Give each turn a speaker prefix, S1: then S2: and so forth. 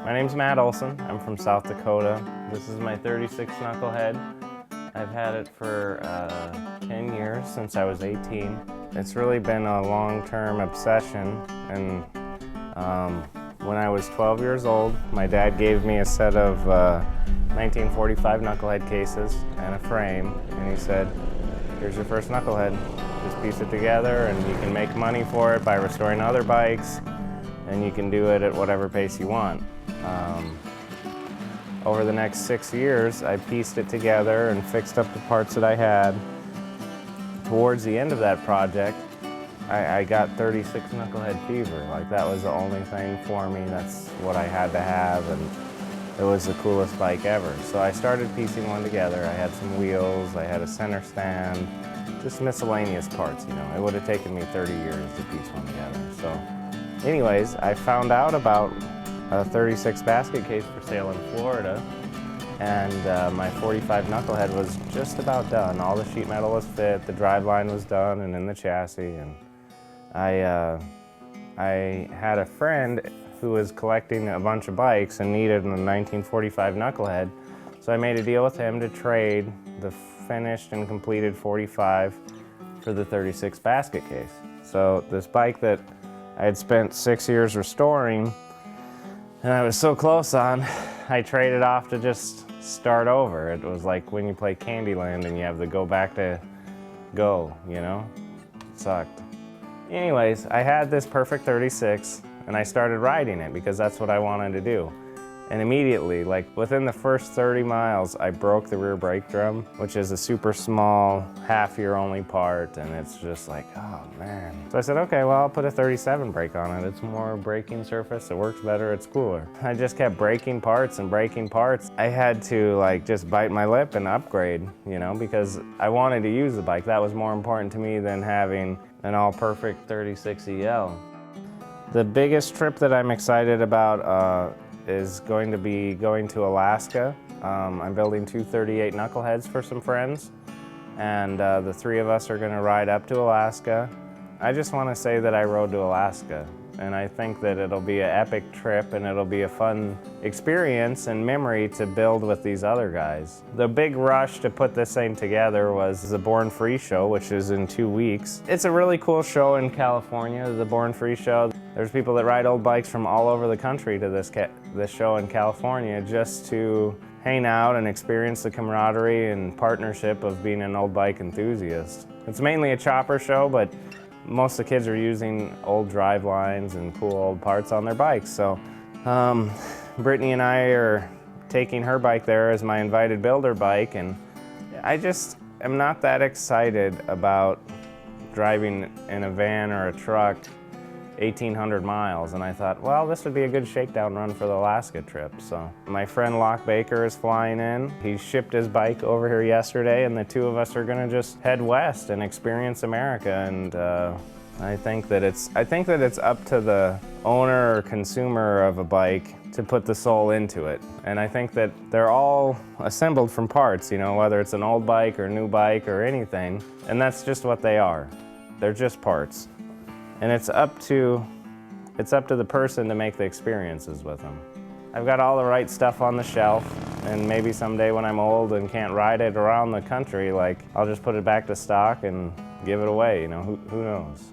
S1: My name's Matt Olson. I'm from South Dakota. This is my 36 Knucklehead. I've had it for 10 years, since I was 18. It's really been a long-term obsession, and when I was 12 years old, my dad gave me a set of 1945 Knucklehead cases and a frame, and he said, "Here's your first Knucklehead. Just piece it together and you can make money for it by restoring other bikes, and you can do it at whatever pace you want." Over the next 6 years, I pieced it together and fixed up the parts that I had. Towards the end of that project, I got 36 Knucklehead fever. Like, that was the only thing for me. That's what I had to have, and it was the coolest bike ever. So I started piecing one together. I had some wheels, I had a center stand, just miscellaneous parts, you know. It would have taken me 30 years to piece one together. So anyways, I found out about a 36 basket case for sale in Florida, and my 45 Knucklehead was just about done. All the sheet metal was fit, the driveline was done and in the chassis, and I had a friend who was collecting a bunch of bikes and needed a 1945 Knucklehead, so I made a deal with him to trade the finished and completed 45 for the 36 basket case. So this bike that I had spent 6 years restoring and I was so close on, I traded off to just start over. It was like when you play Candyland and you have to go back to go, you know? It sucked. Anyways, I had this perfect 36 and I started riding it because that's what I wanted to do. And immediately, like within the first 30 miles, I broke the rear brake drum, which is a super small, half-year only part, and it's just like, oh man. So I said, okay, well, I'll put a 37 brake on it. It's more braking surface, it works better, it's cooler. I just kept breaking parts and breaking parts. I had to like just bite my lip and upgrade, you know, because I wanted to use the bike. That was more important to me than having an all-perfect 36 EL. The biggest trip that I'm excited about is going to be going to Alaska. I'm building two 38 Knuckleheads for some friends, and the three of us are going to ride up to Alaska. I just want to say that I rode to Alaska, and I think that it'll be an epic trip and it'll be a fun experience and memory to build with these other guys. The big rush to put this thing together was the Born Free show, which is in 2 weeks. It's a really cool show in California, the Born Free show. There's people that ride old bikes from all over the country to this show in California just to hang out and experience the camaraderie and partnership of being an old bike enthusiast. It's mainly a chopper show, but most of the kids are using old drive lines and cool old parts on their bikes. So Brittany and I are taking her bike there as my invited builder bike, and I just am not that excited about driving in a van or a truck 1,800 miles, and I thought, well, this would be a good shakedown run for the Alaska trip. So my friend Locke Baker is flying in. He shipped his bike over here yesterday, and the two of us are gonna just head west and experience America. And I think that it's up to the owner or consumer of a bike to put the soul into it. And I think that they're all assembled from parts, you know, whether it's an old bike or a new bike or anything, and that's just what they are. They're just parts. And it's up to the person to make the experiences with them. I've got all the right stuff on the shelf, and maybe someday when I'm old and can't ride it around the country, like, I'll just put it back to stock and give it away, you know, who knows?